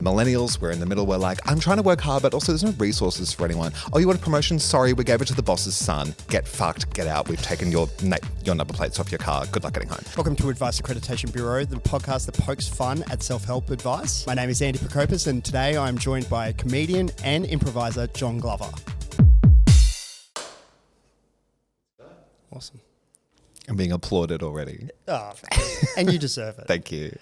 Millennials, we're in the middle. We're like, I'm trying to work hard, but also there's no resources for anyone. Oh, you want a promotion? Sorry, we gave it to the boss's son. Get fucked, get out. We've taken your number plates off your car. Good luck getting home. Welcome to Advice Accreditation Bureau, the podcast that pokes fun at self-help advice. My name is Andy Prokopis, and today I'm joined by comedian and improviser John Glover. Awesome. I'm being applauded already. Oh, and you deserve it. Thank you.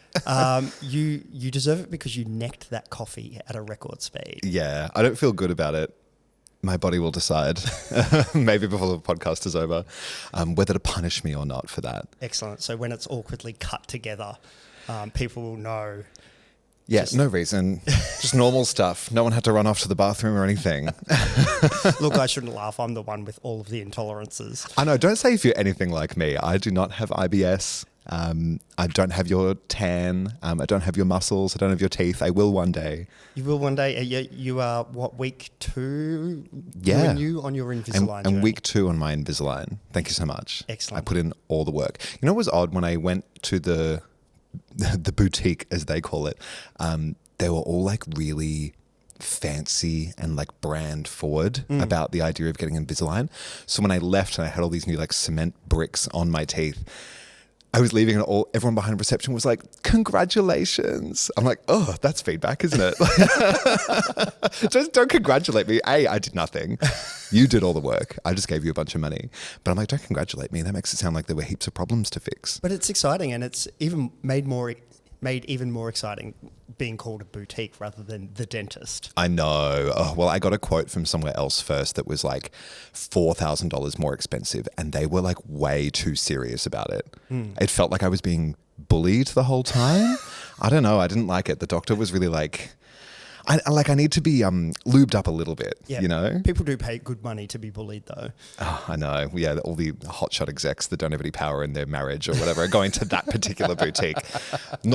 You deserve it because you necked that coffee at a record speed. Yeah, I don't feel good about it. My body will decide, maybe before the podcast is over, whether to punish me or not for that. Excellent. So when it's awkwardly cut together, people will know. Yes, no reason. Just normal stuff. No one had to run off to the bathroom or anything. Look, I shouldn't laugh. I'm the one with all of the intolerances. I know. Don't say if you're anything like me. I do not have IBS. I don't have your tan. I don't have your muscles. I don't have your teeth. I will one day. You will one day. You are, what, week 2? Yeah. You on your Invisalign and week 2 on my Invisalign. Thank you so much. Excellent. I put in all the work. You know what was odd? When I went to the boutique, as they call it, they were all like really fancy and like brand forward about the idea of getting Invisalign. So when I left and I had all these new like cement bricks on my teeth, I was leaving and everyone behind reception was like, congratulations. I'm like, oh, that's feedback, isn't it? Just don't congratulate me. I did nothing. You did all the work. I just gave you a bunch of money. But I'm like, don't congratulate me. That makes it sound like there were heaps of problems to fix. But it's exciting, and it's even made even more exciting being called a boutique rather than the dentist. I know. Oh, well, I got a quote from somewhere else first that was like $4,000 more expensive, and they were like way too serious about it. It felt like I was being bullied the whole time. I don't know. I didn't like it. The doctor was really like, I need to be lubed up a little bit, you know? People do pay good money to be bullied, though. Oh, I know. Yeah, all the hotshot execs that don't have any power in their marriage or whatever are going to that particular boutique.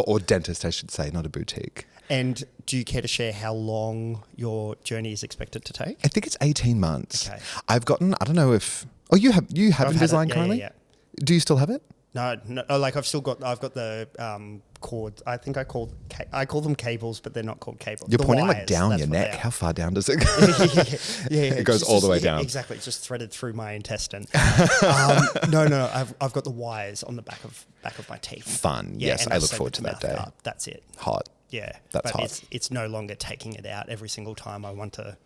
Or dentist, I should say, not a boutique. And do you care to share how long your journey is expected to take? I think it's 18 months. Okay. I've gotten, I don't know if... Oh, you have Invisalign currently? Yeah. Do you still have it? No, like I've got the cords. I think I call them cables, but they're not called cables. You're the pointing wires, like down your neck. How far down does it go? yeah, it goes all the way down. Exactly, it's just threaded through my intestine. No, I've got the wires on the back of my teeth. Fun. Yeah, yes, I look forward to that day. That's it. Hot. Yeah, that's but hot. It's no longer taking it out every single time I want to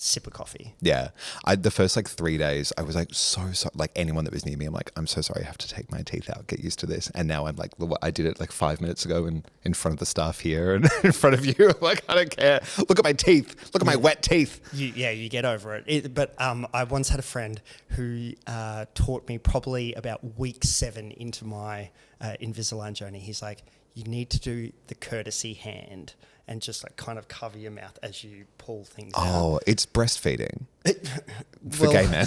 sip a coffee. Yeah. The first like 3 days, I was like, so, like anyone that was near me, I'm like, I'm so sorry, I have to take my teeth out, get used to this. And now I'm like, I did it like 5 minutes ago in front of the staff here and in front of you. I'm like, I don't care. Look at my teeth. Look at my wet teeth. You get over it. But I once had a friend who taught me probably about week 7 into my Invisalign journey. He's like, you need to do the courtesy hand and just like kind of cover your mouth as you pull things out. Oh, it's breastfeeding for gay men.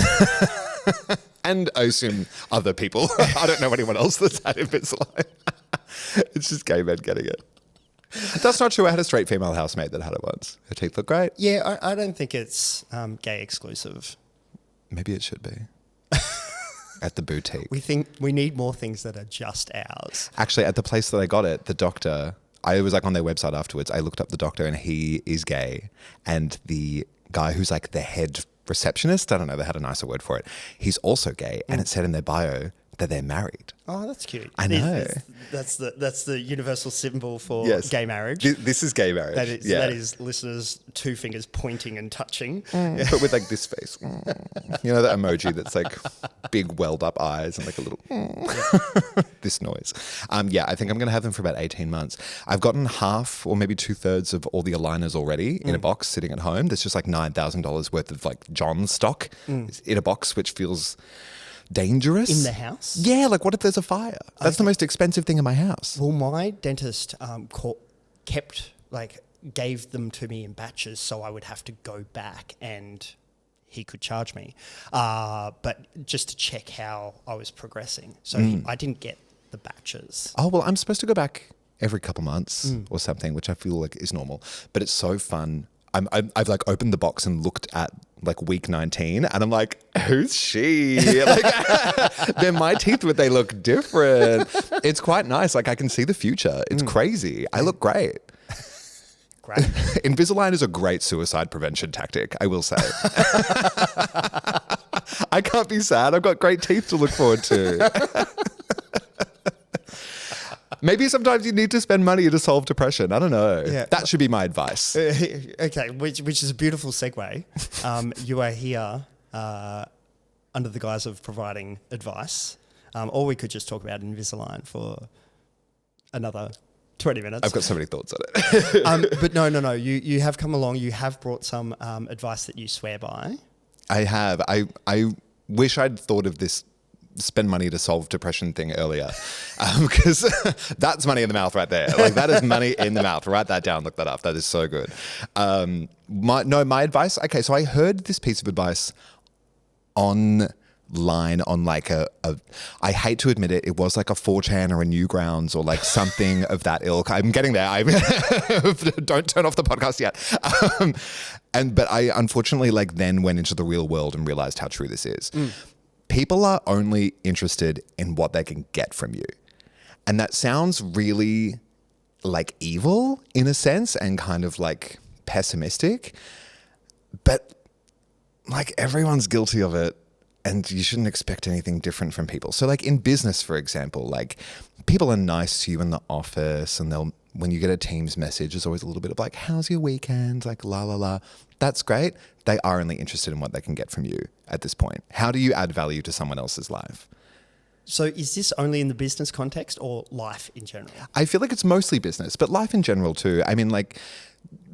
And I assume other people. I don't know anyone else that's had Invisalign. It's just gay men getting it. That's not true. I had a straight female housemate that had it once. Her teeth look great. Yeah, I don't think it's gay exclusive. Maybe it should be. At the boutique. We need more things that are just ours. Actually, at the place that I got it, the doctor... I was like on their website afterwards. I looked up the doctor and he is gay. And the guy who's like the head receptionist, I don't know, they had a nicer word for it. He's also gay. And it said in their bio that they're married. Oh, that's cute. I know. That's the universal symbol for gay marriage. This is gay marriage. That is listeners' 2 fingers pointing and touching. But with like this face. You know that emoji that's like big welled up eyes and like a little this noise. I think I'm going to have them for about 18 months. I've gotten half or maybe 2/3 of all the aligners already in a box sitting at home. There's just like $9,000 worth of like John stock in a box, which feels... dangerous. In the house? Yeah, like what if there's a fire? That's the most expensive thing in my house. Well, my dentist gave them to me in batches, so I would have to go back and he could charge me. But just to check how I was progressing. So I didn't get the batches. Oh, well, I'm supposed to go back every couple months or something, which I feel like is normal. But it's so fun. I've like opened the box and looked at like week 19 and I'm like, who's she? Like, they're my teeth, but they look different. It's quite nice. Like I can see the future. It's crazy. I look great. Great. Invisalign is a great suicide prevention tactic, I will say. I can't be sad. I've got great teeth to look forward to. Maybe sometimes you need to spend money to solve depression. I don't know. Yeah. That should be my advice. Okay, which is a beautiful segue. You are here under the guise of providing advice. Or we could just talk about Invisalign for another 20 minutes. I've got so many thoughts on it. But no. You have come along. You have brought some advice that you swear by. I have. I wish I'd thought of this spend money to solve depression thing earlier, because that's money in the mouth right there. Like, that is money in the mouth. Write that down. Look that up. That is so good. My advice. Okay, so I heard this piece of advice online on like I hate to admit it, it was like a 4chan or a Newgrounds or like something of that ilk. I'm getting there. Don't turn off the podcast yet. But I unfortunately like then went into the real world and realized how true this is. People are only interested in what they can get from you. And that sounds really like evil in a sense and kind of like pessimistic, but like everyone's guilty of it. And you shouldn't expect anything different from people. So like in business, for example, like people are nice to you in the office and when you get a Teams message, there's always a little bit of like, how's your weekend? Like, la, la, la. That's great. They are only interested in what they can get from you at this point. How do you add value to someone else's life? So is this only in the business context or life in general? I feel like it's mostly business, but life in general too. I mean, like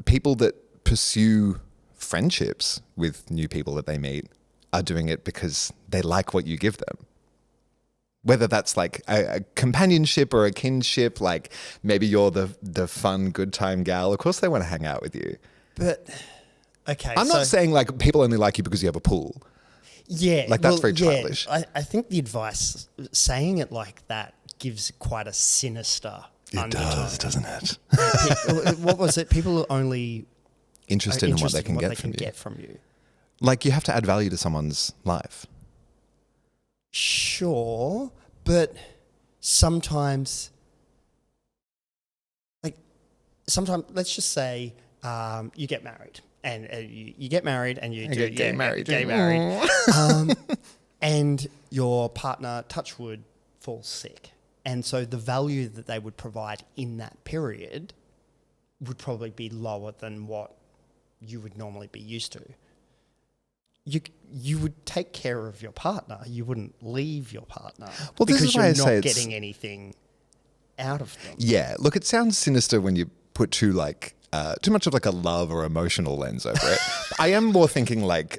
people that pursue friendships with new people that they meet are doing it because they like what you give them. Whether that's like a companionship or a kinship, like maybe you're the fun, good time gal. Of course they want to hang out with you. But, okay. I'm not saying like people only like you because you have a pool. Yeah. Like that's very childish. Yeah, I think the advice, saying it like that gives quite a sinister undertone. It does, doesn't it? What was it? People are only interested in what they can get from you. Like you have to add value to someone's life. Sure, but sometimes let's just say you get married and you get married and you get married, and your partner, touch wood, falls sick. And so the value that they would provide in that period would probably be lower than what you would normally be used to. You would take care of your partner. You wouldn't leave your partner because you're not getting anything out of them. Yeah, look, it sounds sinister when you put too much of like a love or emotional lens over it. I am more thinking like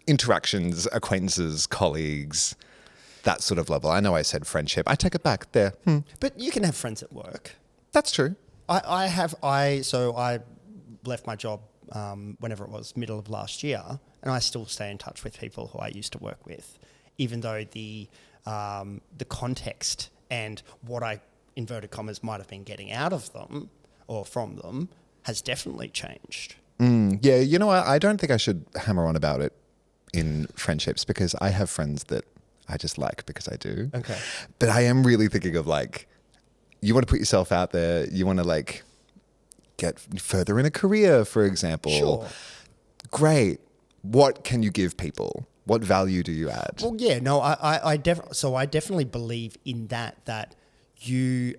interactions, acquaintances, colleagues, that sort of level. I know I said friendship. I take it back there. But you can have friends at work. That's true. I left my job whenever it was, middle of last year, and I still stay in touch with people who I used to work with, even though the context and what I, inverted commas, might have been getting out of them or from them has definitely changed. Yeah, you know, I don't think I should hammer on about it in friendships because I have friends that I just like because I do. Okay. But I am really thinking of like, you want to put yourself out there, you want to like get further in a career, for example. Sure. Great. What can you give people? What value do you add? Well, yeah, no, I definitely believe in that you,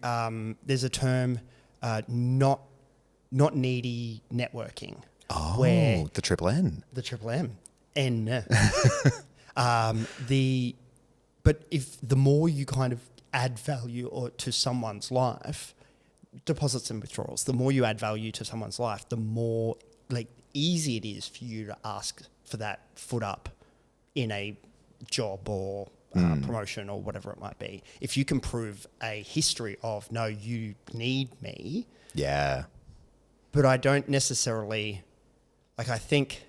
there's a term, not needy networking. Oh, where the triple N. The triple M. N. But if the more you kind of add value to someone's life, deposits and withdrawals, the more you add value to someone's life, the more like easy it is for you to ask for that foot up in a job or promotion or whatever it might be. If you can prove a history of, no, you need me. Yeah. But I don't necessarily, like, I think,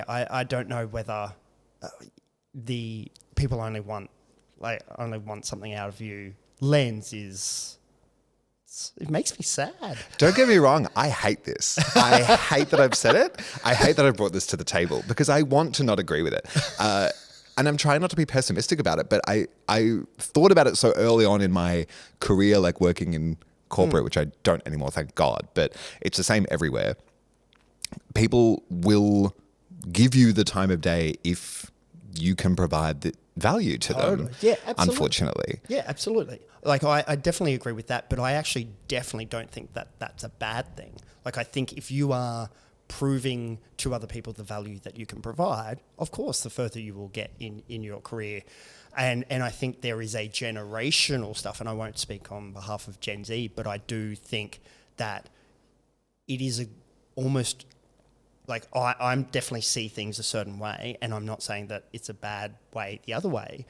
I don't know whether the people only want something out of you lens it makes me sad. Don't get me wrong. I hate this. I hate that I've said it. I hate that I've brought this to the table because I want to not agree with it. And I'm trying not to be pessimistic about it, but I thought about it so early on in my career, like working in corporate, which I don't anymore, thank God, but it's the same everywhere. People will give you the time of day if you can provide the value to them. Yeah, absolutely. Unfortunately. Yeah, absolutely. Like, I definitely agree with that, but I actually definitely don't think that that's a bad thing. Like, I think if you are proving to other people the value that you can provide, of course, the further you will get in your career. And I think there is a generational stuff, and I won't speak on behalf of Gen Z, but I do think that it is almost like I'm definitely see things a certain way, and I'm not saying that it's a bad way the other way,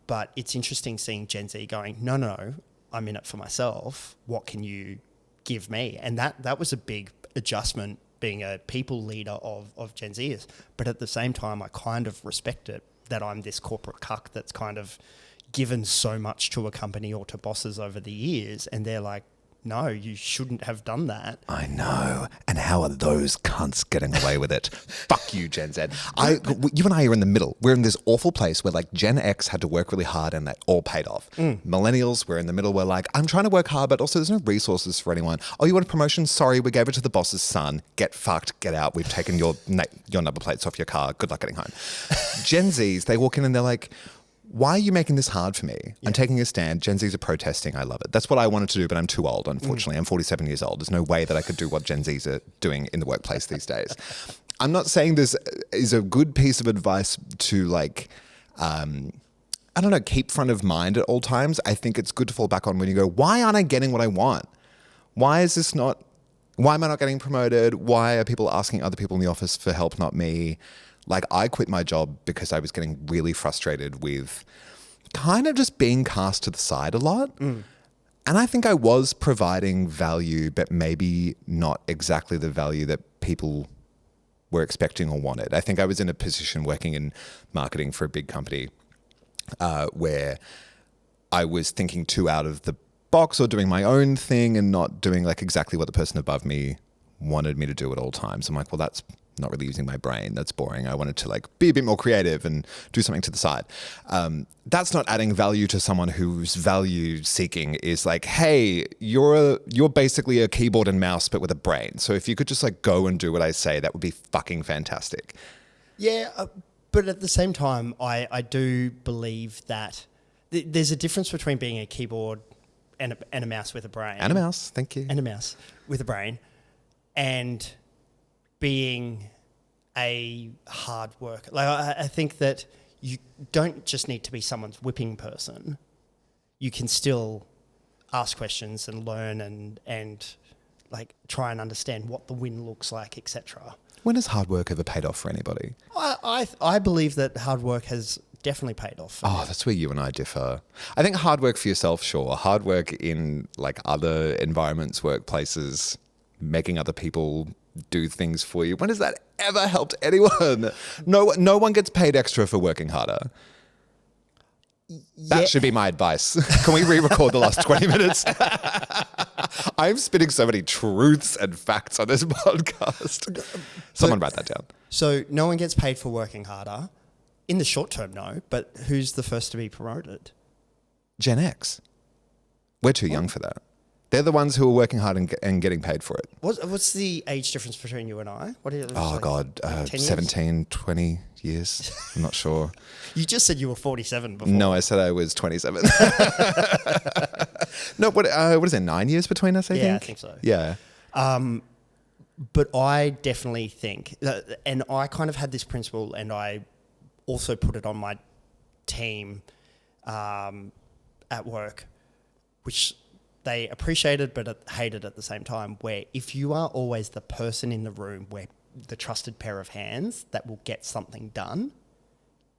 but it's interesting seeing Gen Z going, no, I'm in it for myself. What can you give me? And that was a big adjustment being a people leader of Gen Zers. But at the same time, I kind of respect it that I'm this corporate cuck that's kind of given so much to a company or to bosses over the years, and they're like, no, you shouldn't have done that. I know. And how are those cunts getting away with it? Fuck you, Gen Z. You and I are in the middle. We're in this awful place where like Gen X had to work really hard and that all paid off. Millennials, we're in the middle where like, I'm trying to work hard, but also there's no resources for anyone. Oh, you want a promotion? Sorry, we gave it to the boss's son. Get fucked, get out. We've taken your number plates off your car. Good luck getting home. Gen Zs, they walk in and they're like, why are you making this hard for me? Yeah. I'm taking a stand. Gen Zs are protesting. I love it. That's what I wanted to do, but I'm too old, unfortunately. I'm 47 years old. There's no way that I could do what Gen Zs are doing in the workplace these days. I'm not saying this is a good piece of advice to like, I don't know, keep front of mind at all times. I think it's good to fall back on when you go, why aren't I getting what I want? Why am I not getting promoted? Why are people asking other people in the office for help, not me? Like, I quit my job because I was getting really frustrated with kind of just being cast to the side a lot. And I think I was providing value, but maybe not exactly the value that people were expecting or wanted. I think I was in a position working in marketing for a big company where I was thinking too out of the box or doing my own thing and not doing like exactly what the person above me wanted me to do at all times. I'm like, well, that's not really using my brain. That's boring. I wanted to like be a bit more creative and do something to the side. That's not adding value to someone whose value seeking is like, hey, you're basically a keyboard and mouse, but with a brain. So if you could just like go and do what I say, that would be fucking fantastic. Yeah. But at the same time, I do believe that there's a difference between being a keyboard and a mouse with a brain. And a mouse. Thank you. And a mouse with a brain. And being a hard worker. Like, I think that you don't just need to be someone's whipping person. You can still ask questions and learn and like try and understand what the win looks like, etc. When has hard work ever paid off for anybody? I believe that hard work has definitely paid off. That's where you and I differ. I think hard work for yourself, sure. Hard work in like other environments, workplaces, making other people do things for you. When has that ever helped anyone? No one gets paid extra for working harder. That should be my advice. Can we re-record the last 20 minutes? I'm spitting so many truths and facts on this podcast. Someone write that down. So no one gets paid for working harder. In the short term, no. But who's the first to be promoted? Gen X. We're too young for that. They're the ones who are working hard and getting paid for it. What's the age difference between you and I? What is it? Oh, God. 17, 20 years. I'm not sure. You just said you were 47 before. No, I said I was 27. No, what is it, 9 years between us, I think? Yeah, I think so. Yeah. But I definitely think, and I kind of had this principle, and I also put it on my team at work, which they appreciated but hated at the same time, where if you are always the person in the room where the trusted pair of hands that will get something done,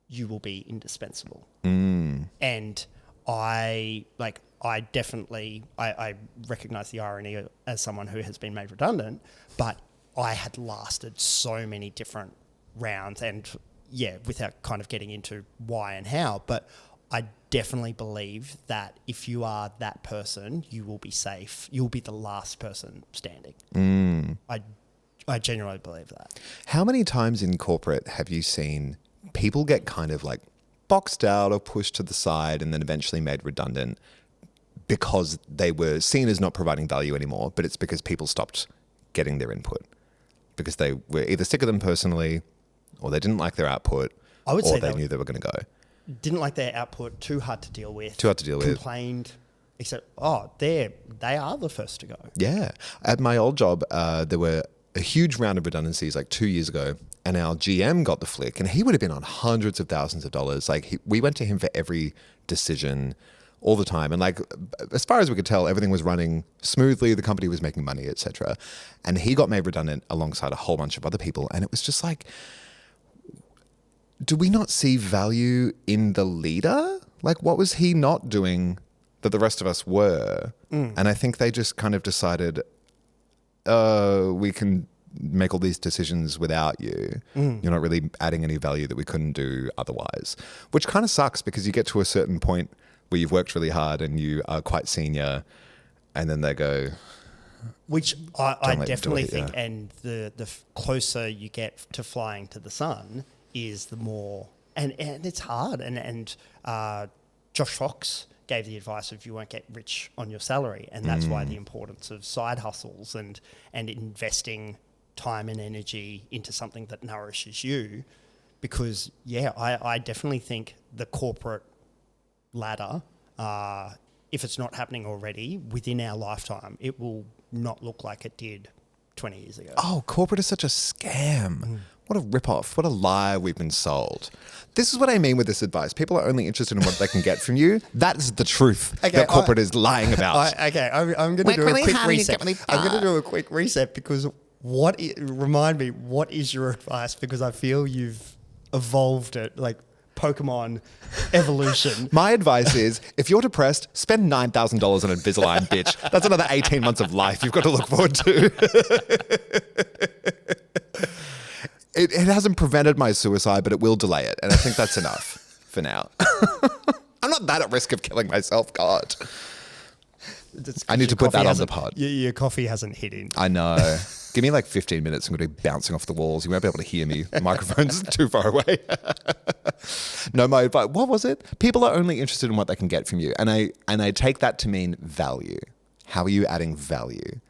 you will be indispensable. And I definitely recognize the irony as someone who has been made redundant, but I had lasted so many different rounds and without kind of getting into why and how, but I definitely believe that if you are that person, you will be safe. You'll be the last person standing. I genuinely believe that. How many times in corporate have you seen people get kind of like boxed out or pushed to the side and then eventually made redundant because they were seen as not providing value anymore, but it's because people stopped getting their input because they were either sick of them personally or they didn't like their output or they knew they were going to go. Didn't like their output, too hard to deal with. Complained, except, they are the first to go. Yeah. At my old job, there were a huge round of redundancies like 2 years ago, and our GM got the flick, and he would have been on hundreds of thousands of dollars. Like we went to him for every decision all the time. And like, as far as we could tell, everything was running smoothly. The company was making money, etc. And he got made redundant alongside a whole bunch of other people. And it was just like, do we not see value in the leader? Like, what was he not doing that the rest of us were? And I think they just kind of decided, we can make all these decisions without you. You're not really adding any value that we couldn't do otherwise, which kind of sucks because you get to a certain point where you've worked really hard and you are quite senior, and then they go... Which I definitely think, and the closer you get to flying to the sun is the more... And it's hard. And Josh Fox gave the advice of you won't get rich on your salary, and that's why the importance of side hustles and investing time and energy into something that nourishes you. Because, I definitely think the corporate ladder, if it's not happening already, within our lifetime, it will not look like it did 20 years ago. Oh, corporate is such a scam. What a rip-off. What a lie we've been sold. This is what I mean with this advice. People are only interested in what they can get from you. That is the truth that corporate is lying about. I'm going to do a quick reset. I'm going to do a quick reset because remind me, what is your advice? Because I feel you've evolved it, like Pokemon evolution. My advice is, if you're depressed, spend $9,000 on Invisalign, bitch. That's another 18 months of life you've got to look forward to. It hasn't prevented my suicide, but it will delay it. And I think that's enough for now. I'm not that at risk of killing myself, God. I need to put that on the pod. Your coffee hasn't hit in. I know. Give me like 15 minutes. I'm going to be bouncing off the walls. You won't be able to hear me. The microphone's too far away. No, my advice. What was it? People are only interested in what they can get from you. And I take that to mean value. How are you adding value?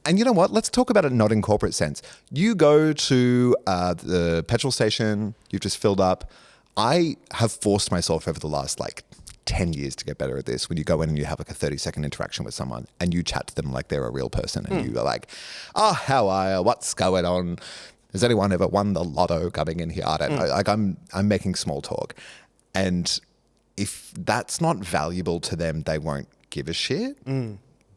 And you know what? Let's talk about it not in corporate sense. You go to the petrol station. You've just filled up. I have forced myself over the last 10 years to get better at this. When you go in and you have a 30-second interaction with someone and you chat to them like they're a real person and you are like, oh, how are you? What's going on? Has anyone ever won the lotto coming in here? I don't know. Like I'm making small talk. And if that's not valuable to them, they won't give a shit.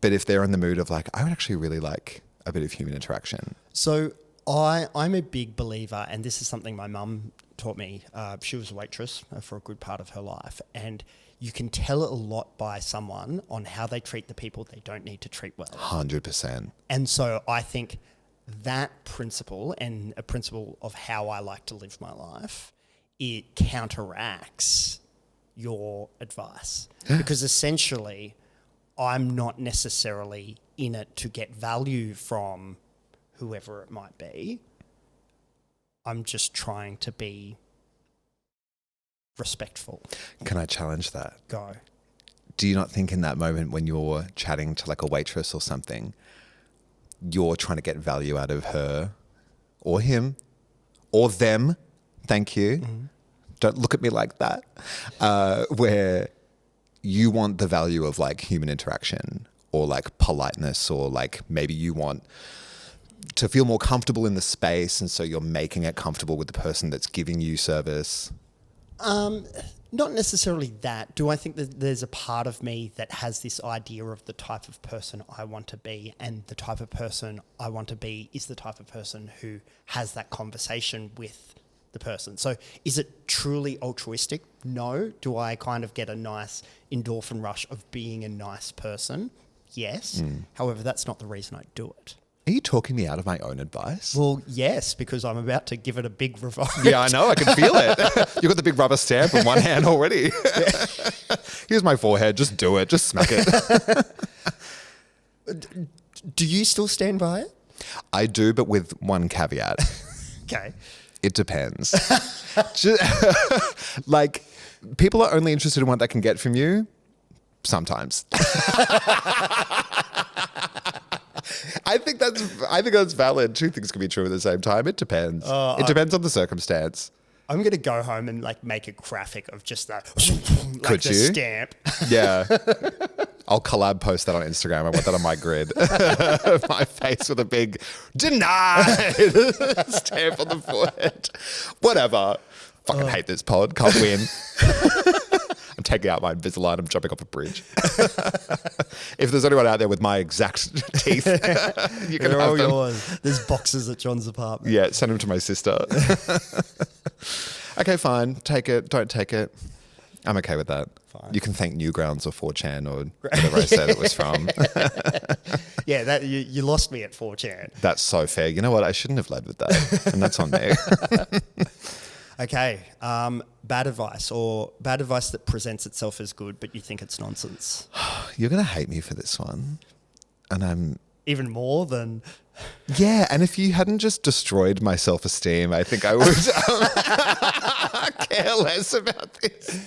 But if they're in the mood of I would actually really like a bit of human interaction. So I'm a big believer, and this is something my mum taught me. She was a waitress for a good part of her life. And you can tell a lot by someone on how they treat the people they don't need to treat well. 100%. And so I think that principle, and a principle of how I like to live my life, it counteracts your advice. Because essentially, I'm not necessarily in it to get value from whoever it might be. I'm just trying to be respectful. Can I challenge that? Go. Do you not think in that moment when you're chatting to a waitress or something, you're trying to get value out of her or him or them? Thank you. Don't look at me like that. Where you want the value of human interaction or politeness, or maybe you want to feel more comfortable in the space, and so you're making it comfortable with the person that's giving you service. Not necessarily that. Do I think that there's a part of me that has this idea of the type of person I want to be, and the type of person I want to be is the type of person who has that conversation with the person. So is it truly altruistic? No. Do I kind of get a nice endorphin rush of being a nice person? Yes. However, that's not the reason I do it. Are you talking me out of my own advice? Well, yes, because I'm about to give it a big revolt. Yeah, I know. I can feel it. You've got the big rubber stamp in one hand already. Here's my forehead. Just do it. Just smack it. Do you still stand by it? I do, but with one caveat. Okay. It depends. People are only interested in what they can get from you. sometimes. I think that's valid. Two things can be true at the same time. It depends. It depends on the circumstance. I'm going to go home and like make a graphic of just that. Like Could the you? stamp. Yeah. I'll collab post that on Instagram. I want that on my grid. My face with a big denied stamp on the forehead. Whatever. Fucking hate this pod. Can't win. I'm taking out my Invisalign. I'm jumping off a bridge. If there's anyone out there with my exact teeth, you can They're have all them. yours. There's boxes at John's apartment. Yeah, send them to my sister. Okay, fine. Take it. Don't take it. I'm okay with that. Fine. You can thank Newgrounds or 4chan or whatever I said it was from. Yeah, that you lost me at 4chan. That's so fair. You know what? I shouldn't have led with that. And that's on me. Okay, bad advice or bad advice that presents itself as good, but you think it's nonsense. You're going to hate me for this one. And I'm... Even more than... Yeah, and if you hadn't just destroyed my self-esteem, I think I would care less about this.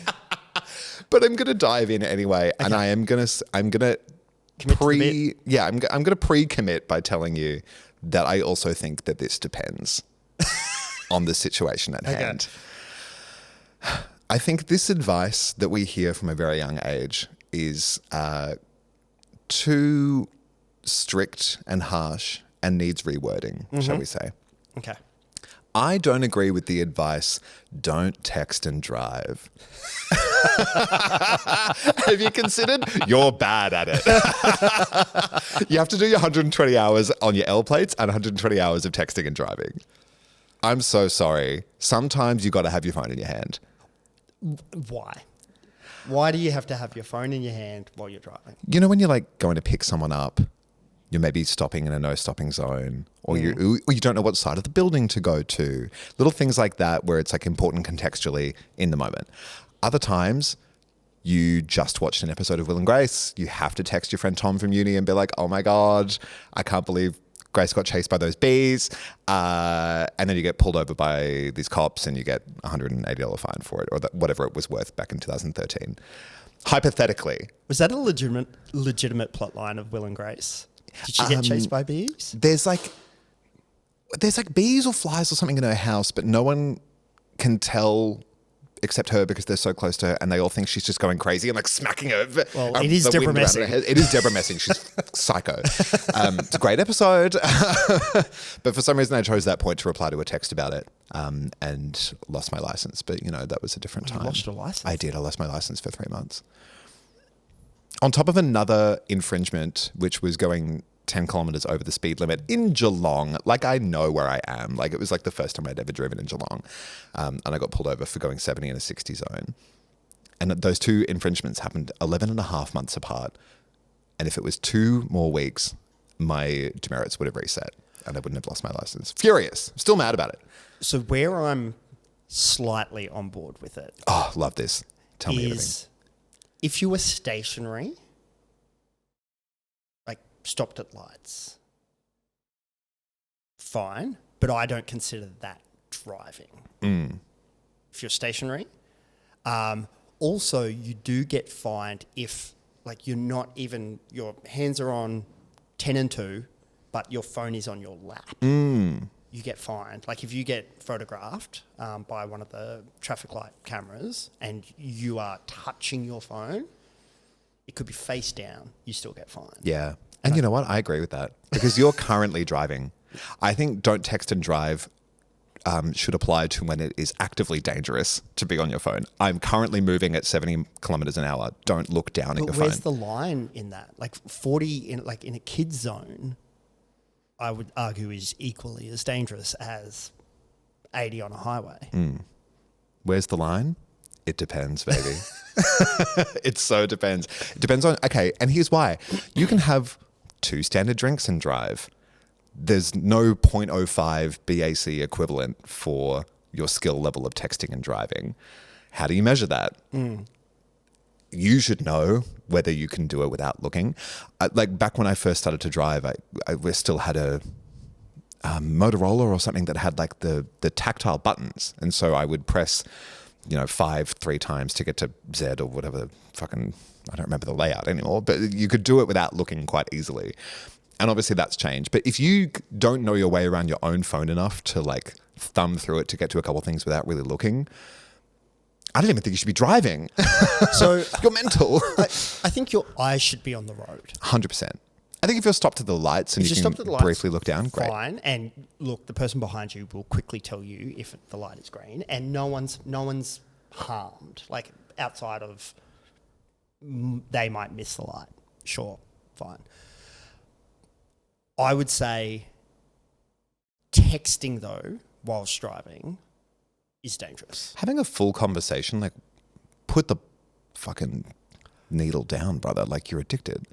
But I'm going to dive in anyway, and I'm going to I'm going to pre-commit by telling you that I also think that this depends on the situation at hand. I think this advice that we hear from a very young age is too strict and harsh and needs rewording, shall we say. Okay. I don't agree with the advice, don't text and drive. Have you considered? You're bad at it. You have to do your 120 hours on your L plates and 120 hours of texting and driving. I'm so sorry. Sometimes you got to have your phone in your hand. Why? Why do you have to have your phone in your hand while you're driving? You know when you're like going to pick someone up, you're maybe stopping in a no stopping zone, or you don't know what side of the building to go to. Little things like that where it's like important contextually in the moment. Other times you just watched an episode of Will and Grace. You have to text your friend Tom from uni and be like, oh my God, I can't believe Grace got chased by those bees. And then you get pulled over by these cops and you get a $180 fine for it, or whatever it was worth back in 2013. Hypothetically. Was that a legitimate plot line of Will and Grace? Did she get chased by bees? There's like bees or flies or something in her house, but no one can tell except her because they're so close to her, and they all think she's just going crazy and like smacking her. Well, it is Deborah Messing. It is Deborah Messing. She's psycho. It's a great episode. But for some reason I chose that point to reply to a text about it and lost my license. But, you know, that was a different time. You lost your license? I did. I lost my license for 3 months. On top of another infringement, which was going 10 kilometers over the speed limit in Geelong. Like, I know where I am. Like, it was like the first time I'd ever driven in Geelong. And I got pulled over for going 70 in a 60 zone. And those two infringements happened 11 and a half months apart. And if it was 2 more weeks, my demerits would have reset and I wouldn't have lost my license. Furious. I'm still mad about it. So where I'm slightly on board with it. Oh, love this. Tell me everything. If you were stationary, like stopped at lights, fine, but I don't consider that driving. If you're stationary. Also, you do get fined if like you're not even, your hands are on 10 and 2, but your phone is on your lap. You get fined. Like if you get photographed by one of the traffic light cameras and you are touching your phone, it could be face down, you still get fined. Yeah. And you know what? I agree with that because you're currently driving. I think don't text and drive should apply to when it is actively dangerous to be on your phone. I'm currently moving at 70 kilometers an hour. Don't look down at your phone. Where's the line in that? Like 40 in a kid's zone, I would argue is equally as dangerous as 80 on a highway. Where's the line? It depends, baby. It so depends. It depends on, okay, and here's why. You can have 2 standard drinks and drive. There's no 0.05 BAC equivalent for your skill level of texting and driving. How do you measure that? You should know whether you can do it without looking. Like back when I first started to drive, we still had a Motorola or something that had like the tactile buttons. And so I would press 5 3 times to get to Z or whatever fucking, I don't remember the layout anymore, but you could do it without looking quite easily. And obviously that's changed. But if you don't know your way around your own phone enough to like thumb through it to get to a couple of things without really looking, I don't even think you should be driving. So you're mental. I think your eyes should be on the road. 100%. I think if you're stopped at the lights and If you you're can stopped at the lights, briefly look down, great. Fine. And look, the person behind you will quickly tell you if the light is green, and no one's harmed. Like outside of they might miss the light. Sure, fine. I would say texting though whilst driving is dangerous. Having a full conversation, like put the fucking needle down, brother. Like you're addicted.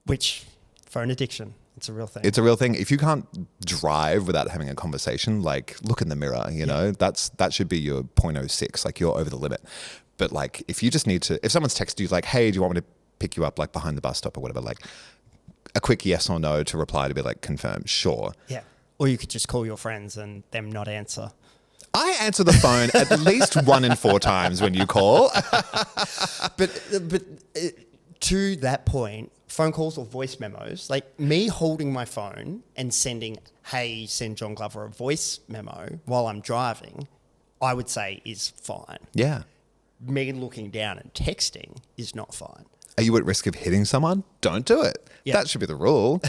Which phone addiction? It's a real thing. It's a real thing. If you can't drive without having a conversation, like look in the mirror, you know, that should be your 0.06, like you're over the limit. But like, if you just need to, if someone's texted you like, hey, do you want me to pick you up like behind the bus stop or whatever, like a quick yes or no to reply to be like confirm, sure. Yeah. Or you could just call your friends and them not answer. I answer the phone at least 1 in 4 times when you call. But to that point, phone calls or voice memos, like me holding my phone and sending, hey, send John Glover a voice memo while I'm driving, I would say is fine. Yeah. Me looking down and texting is not fine. Are you at risk of hitting someone? Don't do it. Yeah. That should be the rule.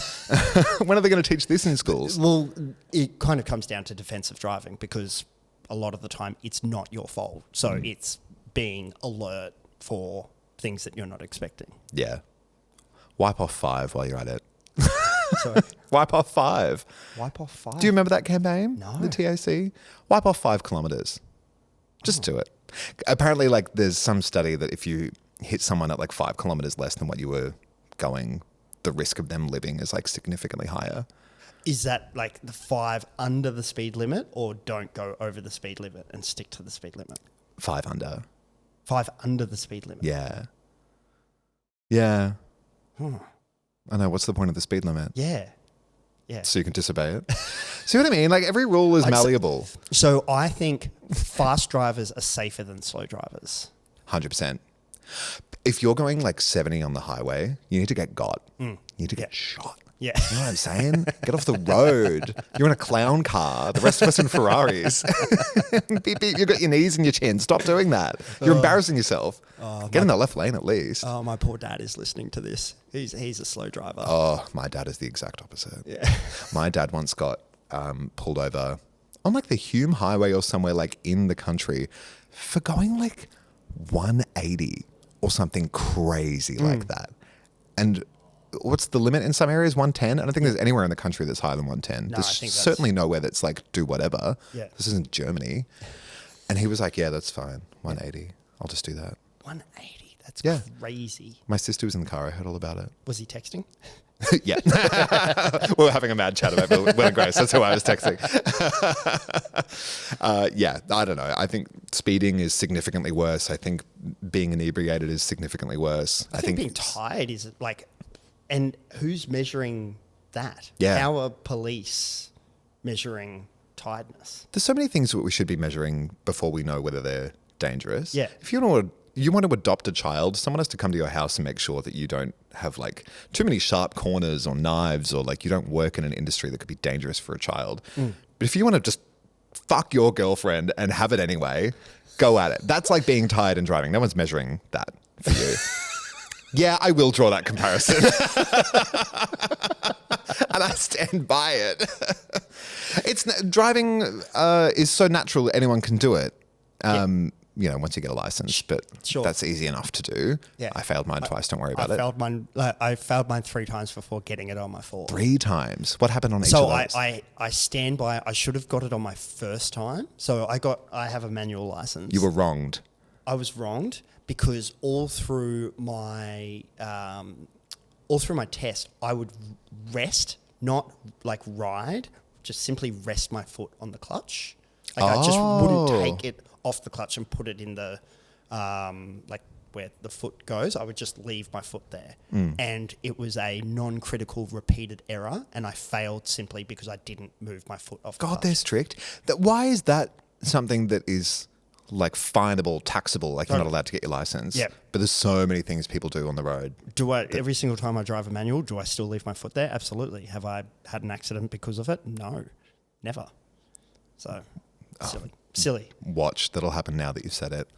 When are they going to teach this in schools? Well, it kind of comes down to defensive driving because a lot of the time it's not your fault. So it's being alert for things that you're not expecting. Yeah. Wipe off 5 while you're at it. Sorry? Wipe off 5. Wipe off 5? Do you remember that campaign? No. The TAC? Wipe off 5 kilometers. Just do it. Apparently, like, there's some study that if you hit someone at like 5 kilometers less than what you were going, the risk of them living is like significantly higher. Is that like the 5 under the speed limit, or don't go over the speed limit and stick to the speed limit? 5 under. 5 under the speed limit? Yeah. Yeah. Hmm. I know. What's the point of the speed limit? Yeah. Yeah. So you can disobey it. See what I mean? Like every rule is malleable. So I think fast drivers are safer than slow drivers. 100%. If you're going like 70 on the highway, you need to get got. You need to get shot. Yeah. You know what I'm saying? Get off the road. You're in a clown car. The rest of us in Ferraris. Beep, beep. You've got your knees in your chin. Stop doing that. You're embarrassing yourself. Get in the left lane at least. Oh, my poor dad is listening to this. He's a slow driver. Oh, my dad is the exact opposite. Yeah. My dad once got pulled over on like the Hume Highway or somewhere like in the country for going like 180 or something crazy like that. And what's the limit in some areas? 110? I don't think there's anywhere in the country that's higher than 110. No, There's I think certainly nowhere that's like do whatever. Yeah. This isn't Germany. And he was like, yeah, that's fine. 180. I'll just do that. 180. That's Yeah. crazy. My sister was in the car. I heard all about it. Was he texting? Yeah. We were having a mad chat about Will and Grace. That's who I was texting. Yeah, I don't know. I think speeding is significantly worse. I think being inebriated is significantly worse. I think being tired is like, and who's measuring that? Yeah. How are police measuring tiredness? There's so many things that we should be measuring before we know whether they're dangerous. Yeah. If you want to adopt a child, someone has to come to your house and make sure that you don't have like too many sharp corners or knives, or like you don't work in an industry that could be dangerous for a child. But if you want to just fuck your girlfriend and have it anyway, go at it. That's like being tired and driving. No one's measuring that for you. Yeah, I will draw that comparison. And I stand by it. Driving is so natural, anyone can do it. You know, once you get a license, but Sure. that's easy enough to do. Yeah. I failed mine twice. Don't worry about it. I failed mine 3 times before getting it on my 4th. 3 times. What happened on each So of those? I stand by. I should have got it on my first time. So I have a manual license. You were wronged. I was wronged because all through my test, I would rest, not like ride, just simply rest my foot on the clutch. Like I just wouldn't take it off the clutch and put it in the like where the foot goes. I would just leave my foot there. And it was a non-critical repeated error, and I failed simply because I didn't move my foot off the God, clutch. they're strict. Why is that something that is like finable, taxable, like you're not allowed to get your license. Yep. But there's so many things people do on the road. Every single time I drive a manual, do I still leave my foot there? Absolutely. Have I had an accident because of it? No, never. So silly. Watch, that'll happen now that you've said it.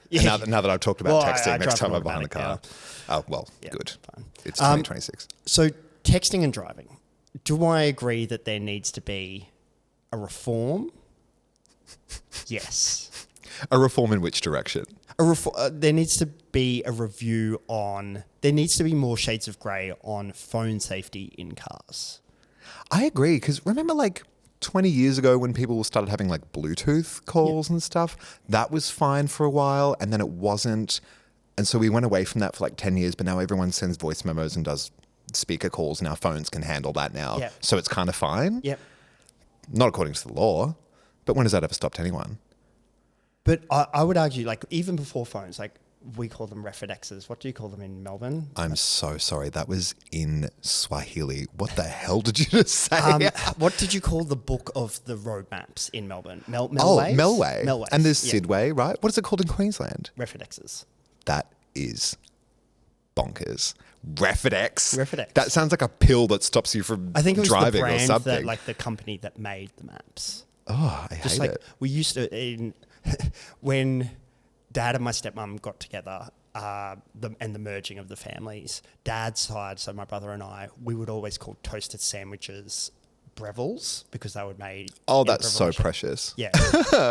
Yeah. And now that I've talked about texting, next time I'm behind the car. Now. Oh, well, Yeah, good. fine. It's 2026. So texting and driving, do I agree that there needs to be a reform? Yes. A reform in which direction? There needs to be a review on, there needs to be more shades of grey on phone safety in cars. I agree, because remember like 20 years ago when people started having like Bluetooth calls and stuff, that was fine for a while and then it wasn't. And so we went away from that for like 10 years, but now everyone sends voice memos and does speaker calls and our phones can handle that now. Yep. So it's kind of fine. Yep. Not according to the law, but when has that ever stopped anyone? But I would argue, like, even before phones, like, we call them Refidexes. What do you call them in Melbourne? I'm so sorry. That was in Swahili. What the hell did you just say? What did you call the book of the road maps in Melbourne? Melways? Melway. Melways. And there's Sidway, right? What is it called in Queensland? Refidexes. That is bonkers. Refidex. Refidex. That sounds like a pill that stops you from I think it was driving the brand or something. that, like, the company that made the maps. Oh, I Just hate like it. we used to, when Dad and my stepmom got together, and the merging of the families, Dad's side, so my brother and I, we would always call toasted sandwiches Breville's because they were made. Oh, in that's so Breville. precious. Yeah.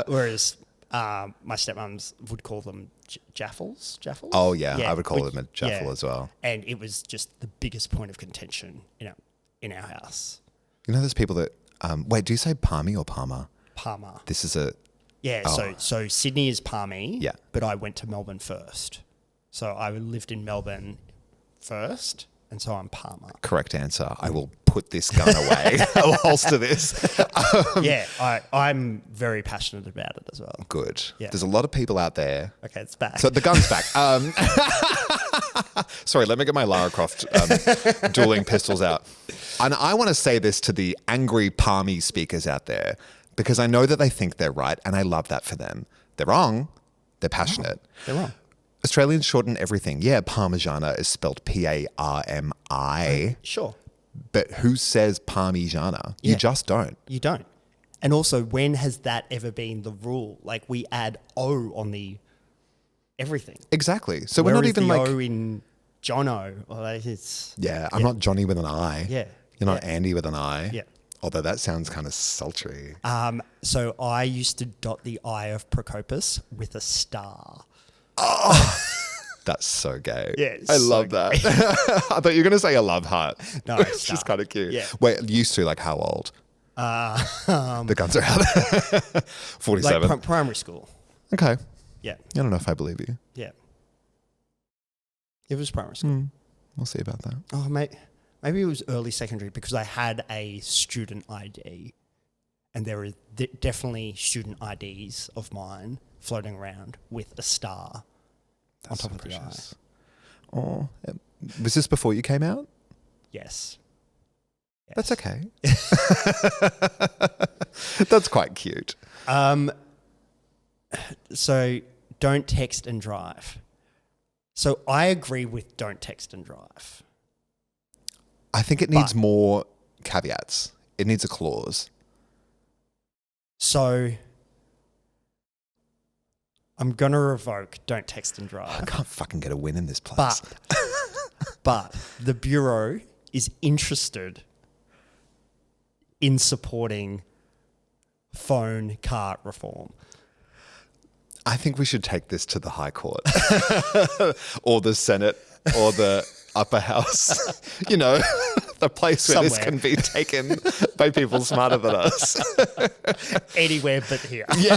Whereas my stepmums would call them Jaffles. Jaffles? Oh, yeah. I would call them a jaffle as well. And it was just the biggest point of contention in our house. You know, there's people that, wait, do you say Palmy or Palmer? Palmer. This is a... Yeah, so Sydney is Palmy, Yeah. but I went to Melbourne first. So I lived in Melbourne first, and so I'm Palmer. Correct answer. I will put this gun away. I'll holster this. Yeah, I'm very passionate about it as well. Good. Yeah. There's a lot of people out there. Okay, it's back. So the gun's back. Sorry, let me get my Lara Croft dueling pistols out. And I want to say this to the angry Palmy speakers out there, because I know that they think they're right, and I love that for them. They're wrong. They're passionate. They're wrong. Australians shorten everything. Yeah, Parmigiana is spelled P-A-R-M-I. Sure. But who says Parmigiana? You Yeah. just don't. You don't. And also, when has that ever been the rule? Like, we add O on the everything. Exactly. So Where we're not is even the like... O in Jono? Well, like, it's... Yeah, I'm not Johnny with an I. Yeah. You're not Yeah. Andy with an I. Yeah. Although that sounds kind of sultry. So I used to dot the I of Procopus with a star. That's so gay. Yeah, it's I so love that. I thought you were going to say a love heart. No, it's star. just kind of cute. Yeah. Wait, used to, like, how old? The guns are out. 47. Like primary school. Okay. Yeah. I don't know if I believe you. Yeah. It was primary school. We'll see about that. Oh, mate. Maybe it was early secondary because I had a student ID, and there are definitely student IDs of mine floating around with a star on top of the I. Oh, was this before you came out? Yes. That's okay. That's quite cute. So don't text and drive. So I agree with don't text and drive. I think it needs more caveats. It needs a clause. So I'm going to revoke don't text and I drive. can't fucking get a win in this place. But the Bureau is interested in supporting phone cart reform. I think we should take this to the High Court or the Senate or the upper house, you know, the place where this can be taken by people smarter than us. Anywhere but here. Yeah.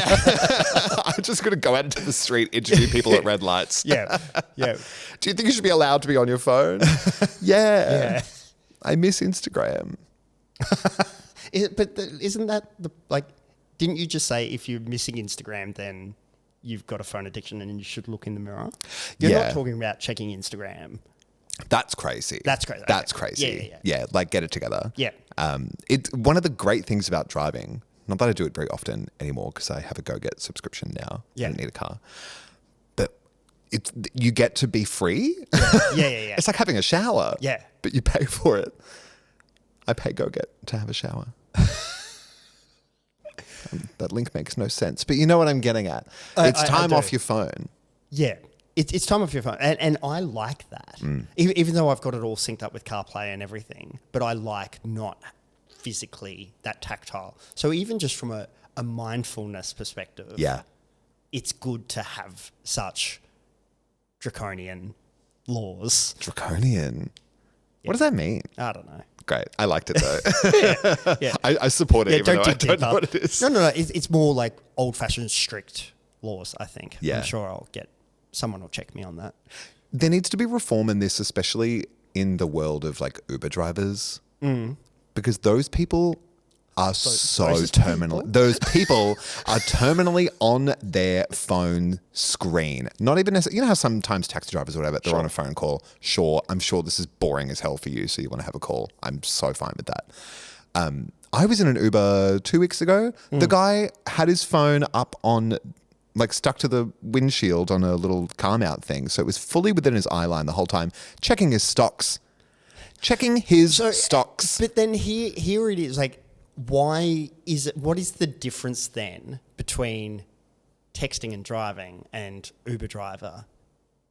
I'm just going to go out into the street, interview people at red lights. Yeah. Yeah. Do you think you should be allowed to be on your phone? Yeah. I miss Instagram. Isn't that didn't you just say if you're missing Instagram, then you've got a phone addiction and you should look in the mirror? You're not talking about checking Instagram. That's crazy. That's crazy. That's Okay. crazy. Yeah. Like, get it together. Yeah. It's one of the great things about driving, Not that I do it very often anymore because I have a Go-Get subscription now. Yeah. I don't need a car. But you get to be free. Yeah. It's like having a shower. Yeah. But you pay for it. I pay Go-Get to have a shower. That link makes no sense. But you know what I'm getting at. It's time off your phone. Yeah. It's time off your phone. And I like that. Even though I've got it all synced up with CarPlay and everything, but I like not physically that tactile. So even just from a mindfulness perspective, it's good to have such draconian laws. Draconian? What does that mean? I don't know. Great. I liked it though. Yeah. I support it even though I don't know what it is. No. It's more like old-fashioned strict laws, I think. Yeah. I'm sure someone will check me on that. There needs to be reform in this, especially in the world of like Uber drivers. Because those people are those people are terminally on their phone screen. Not even you know how sometimes taxi drivers or whatever, they're on a phone call. Sure, I'm sure this is boring as hell for you, so you want to have a call. I'm so fine with that. I was in an Uber 2 weeks ago. The guy had his phone up on, like stuck to the windshield on a little car mount thing. So it was fully within his eye line the whole time, checking his stocks. But then here it is, like, why is it? What is the difference then between texting and driving and Uber driver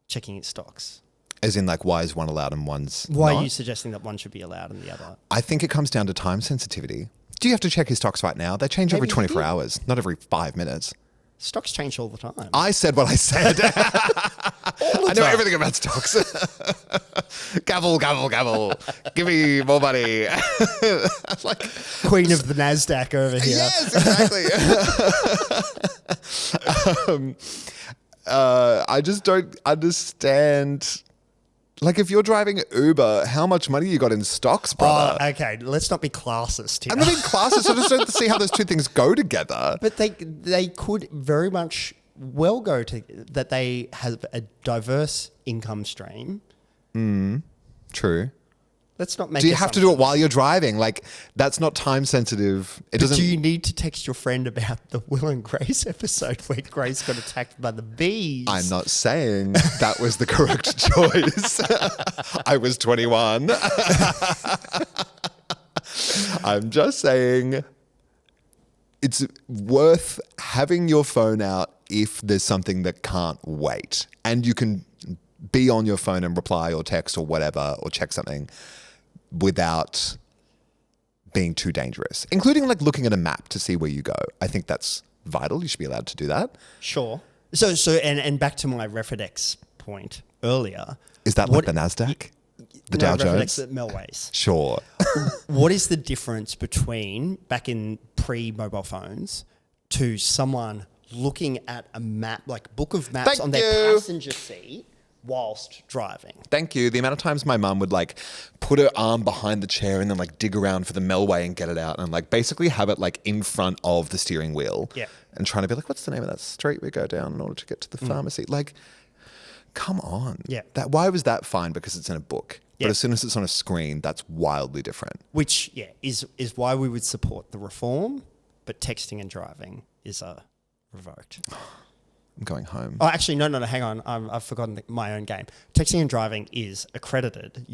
checking its stocks? As in, like, why is one allowed and one's Why not? are you suggesting that one should be allowed and the other? I think it comes down to time sensitivity. Do you have to check his stocks right now? They change every 24 hours, not every 5 minutes. Stocks change all the time. I said what I said. I know everything about stocks. Gavel, gavel, gavel. Give me more money. Like Queen of the Nasdaq over here. Yes, exactly. I just don't understand. Like, if you're driving Uber, how much money you got in stocks, brother? Oh, okay, let's not be classist here. I'm not being classist. I just don't see how those two things go together. But they could very much well go to that. They have a diverse income stream. True. Let's not make. Do you have to do it while you're driving? Like, that's not time sensitive. It doesn't. Do you need to text your friend about the Will and Grace episode where Grace got attacked by the bees? I'm not saying that was the correct choice. I was 21. I'm just saying it's worth having your phone out if there's something that can't wait. And you can be on your phone and reply or text or whatever or check something without being too dangerous, including like looking at a map to see where you go. I think that's vital. You should be allowed to do that. Sure. So and back to my Refidex point earlier. Is that like the Nasdaq? The Dow Jones? Refidex at Melways. Sure. What is the difference between back in pre-mobile phones to someone looking at a map, like book of maps on their passenger seat whilst driving? Thank you. The amount of times my mum would like put her arm behind the chair and then like dig around for the Melway and get it out and like basically have it like in front of the steering wheel. Yeah. And trying to be like, what's the name of that street we go down in order to get to the pharmacy? Like, come on. Yeah. Why was that fine? Because it's in a book. Yeah. But as soon as it's on a screen, that's wildly different. Which, is why we would support the reform, but texting and driving is revoked. I'm going home. Oh, actually, no, hang on. I've forgotten my own game. Texting and driving is accredited.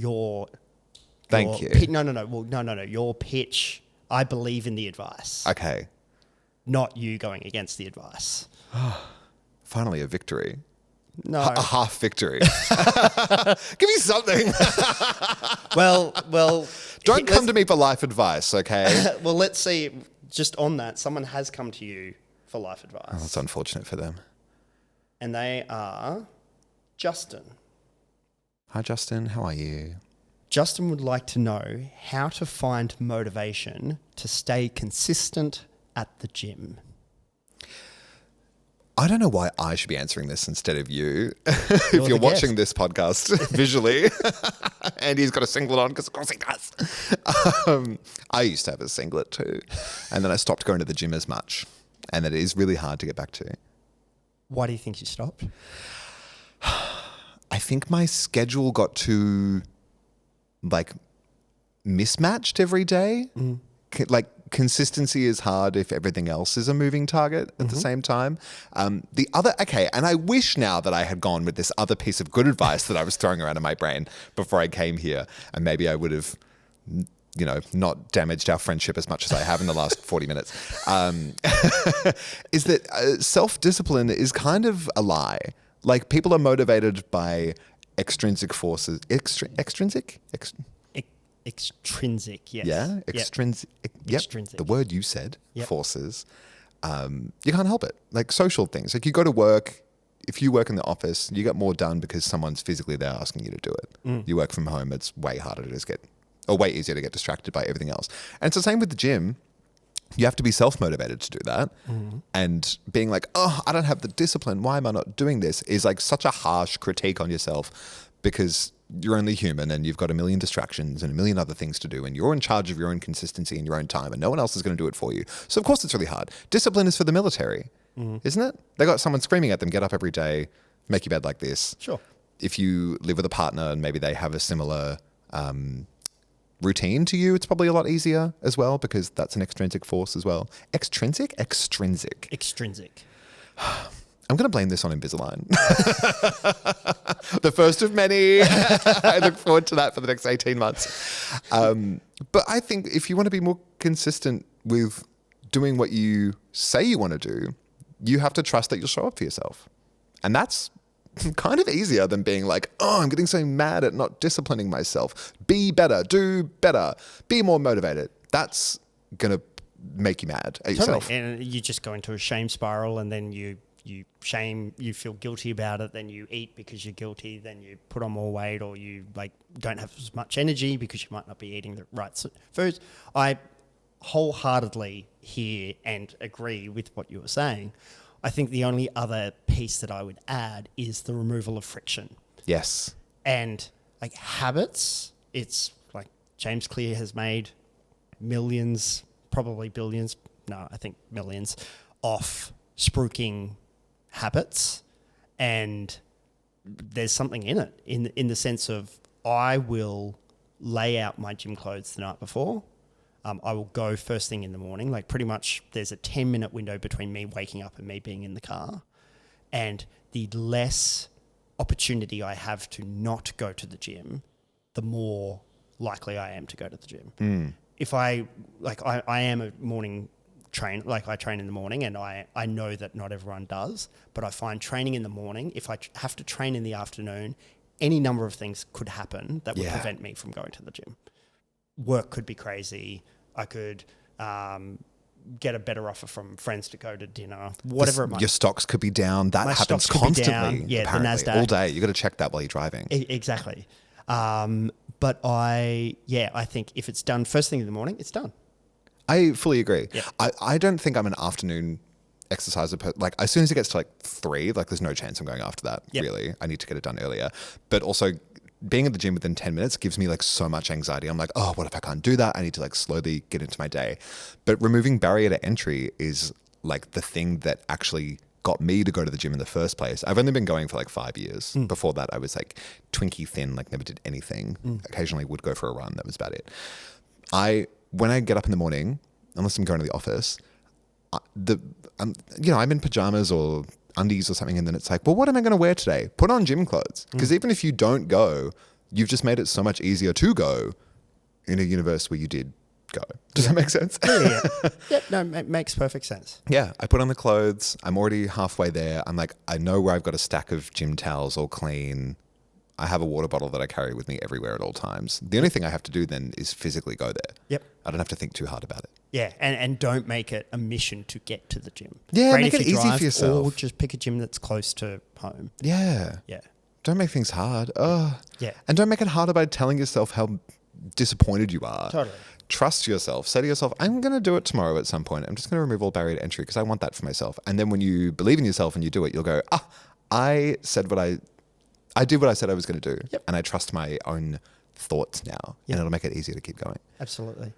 Thank you. No. Your pitch, I believe in the advice. Okay. Not you going against the advice. Finally, a victory. No. A half victory. Give me something. Well. Don't come to me for life advice, okay? Well, let's see. Just on that, someone has come to you for life advice. Oh, that's unfortunate for them. And they are Justin. Hi, Justin. How are you? Justin would like to know how to find motivation to stay consistent at the gym. I don't know why I should be answering this instead of you. If you're watching this podcast visually, and he's got a singlet on, because of course he does. I used to have a singlet too. And then I stopped going to the gym as much. And it is really hard to get back to. Why do you think you stopped? I think my schedule got too, like, mismatched every day. Like, consistency is hard if everything else is a moving target at the same time. And I wish now that I had gone with this other piece of good advice that I was throwing around in my brain before I came here, and maybe I would have, not damaged our friendship as much as I have in the last 40 minutes, is that self-discipline is kind of a lie. Like, people are motivated by extrinsic forces. Extrinsic? Extrinsic, yes. Yeah, extrinsic. Yep. Extrinsic. The word you said, forces. You can't help it. Like social things. Like, you go to work. If you work in the office, you get more done because someone's physically there asking you to do it. You work from home, it's way harder to way easier to get distracted by everything else. And it's the same with the gym. You have to be self-motivated to do that. And being like, oh, I don't have the discipline. Why am I not doing this? Is like such a harsh critique on yourself, because you're only human and you've got a million distractions and a million other things to do, and you're in charge of your own consistency and your own time, and no one else is going to do it for you. So of course it's really hard. Discipline is for the military, isn't it? They got someone screaming at them, get up every day, make your bed like this. Sure. If you live with a partner and maybe they have a similar routine to you, it's probably a lot easier as well, because that's an extrinsic force as well. Extrinsic? Extrinsic. Extrinsic. I'm going to blame this on Invisalign. The first of many. I look forward to that for the next 18 months. But I think if you want to be more consistent with doing what you say you want to do, you have to trust that you'll show up for yourself. And that's kind of easier than being like, oh, I'm getting so mad at not disciplining myself. Be better, do better, be more motivated. That's going to make you mad at yourself. And you just go into a shame spiral, and then you feel guilty about it, then you eat because you're guilty, then you put on more weight, or you don't have as much energy because you might not be eating the right foods. I wholeheartedly hear and agree with what you were saying. I think the only other piece that I would add is the removal of friction. Yes. And like habits, it's like James Clear has made millions, probably billions, no, I think millions, off spruiking habits. And there's something in it, in the sense of, I will lay out my gym clothes the night before. I will go first thing in the morning. Like, pretty much there's a 10-minute window between me waking up and me being in the car. And the less opportunity I have to not go to the gym, the more likely I am to go to the gym. If I am a morning train, like I train in the morning, and I know that not everyone does, but I find training in the morning, if I have to train in the afternoon, any number of things could happen that would prevent me from going to the gym. Work could be crazy. I could get a better offer from friends to go to dinner, whatever it might be. Your stocks could be down. That happens constantly. Yeah, the Nasdaq. All day. You got to check that while you're driving. Exactly. But I think if it's done first thing in the morning, it's done. I fully agree. Yeah. I don't think I'm an afternoon exerciser. Like, as soon as it gets to 3, there's no chance I'm going after that, really. I need to get it done earlier. But also, being at the gym within 10 minutes gives me so much anxiety. I'm like, oh, what if I can't do that? I need to slowly get into my day. But removing barrier to entry is the thing that actually got me to go to the gym in the first place. I've only been going for 5 years. Before that, I was Twinkie thin, never did anything. Occasionally would go for a run. That was about it. When I get up in the morning, unless I'm going to the office, I'm in pajamas or undies or something, and then it's well, what am I going to wear today? Put on gym clothes. Because even if you don't go, you've just made it so much easier to go in a universe where you did go. Does that make sense? Yeah, no, it makes perfect sense. Yeah, I put on the clothes. I'm already halfway there. I'm I know where I've got a stack of gym towels all clean. I have a water bottle that I carry with me everywhere at all times. The only thing I have to do then is physically go there. Yep. I don't have to think too hard about it. Yeah, and don't make it a mission to get to the gym. Yeah, Great make it easy for yourself. Or just pick a gym that's close to home. Yeah. Yeah. Don't make things hard. Oh. Yeah. And don't make it harder by telling yourself how disappointed you are. Totally. Trust yourself. Say to yourself, I'm going to do it tomorrow at some point. I'm just going to remove all barrier to entry because I want that for myself. And then when you believe in yourself and you do it, you'll go, I did what I said I was going to do. Yep. And I trust my own thoughts now. Yep. And it'll make it easier to keep going. Absolutely.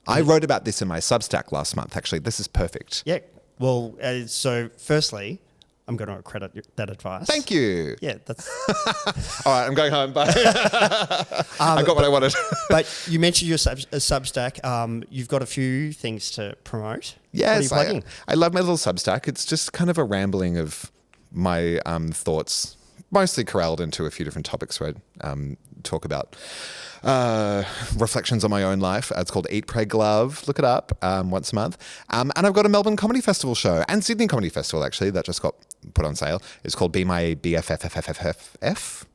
I wrote about this in my Substack last month, actually. This is perfect. Yeah. Well, so firstly, I'm going to accredit that advice. Thank you. Yeah, that's. All right, I'm going home. Bye. I got what I wanted. But you mentioned your Substack. You've got a few things to promote. Yes, what are you plugging? I love my little Substack. It's just kind of a rambling of my thoughts, mostly corralled into a few different topics where I talk about reflections on my own life. It's called Eat Pray Glove. Look it up once a month. And I've got a Melbourne Comedy Festival show and Sydney Comedy Festival, actually, that just got put on sale. It's called Be My BFFFFFF.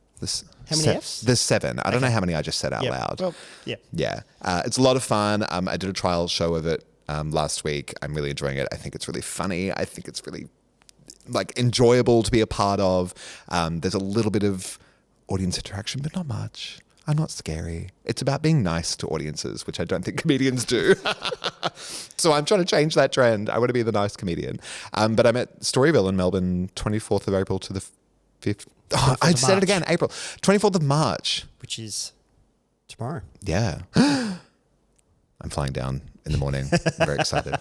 How many Fs? There's 7. I don't know how many I just said out loud. Well, yeah. Yeah. It's a lot of fun. I did a trial show of it last week. I'm really enjoying it. I think it's really funny. I think it's really enjoyable to be a part of. There's a little bit of audience interaction, but not much. I'm not scary. It's about being nice to audiences, which I don't think comedians do. So I'm trying to change that trend. I want to be the nice comedian. But I'm at Storyville in Melbourne, 24th of April to the 5th. Oh, I said it again, April. 24th of March. Which is tomorrow. Yeah. I'm flying down in the morning. I'm very excited.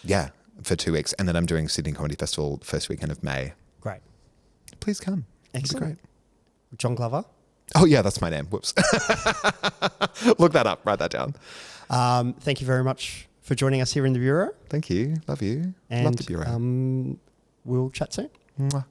Yeah, for 2 weeks. And then I'm doing Sydney Comedy Festival first weekend of May. Great. Please come. Excellent. It'll be great. John Glover. Oh, yeah, that's my name. Whoops. Look that up. Write that down. Thank you very much for joining us here in the Bureau. Thank you. Love you. And love the Bureau. We'll chat soon. Mwah.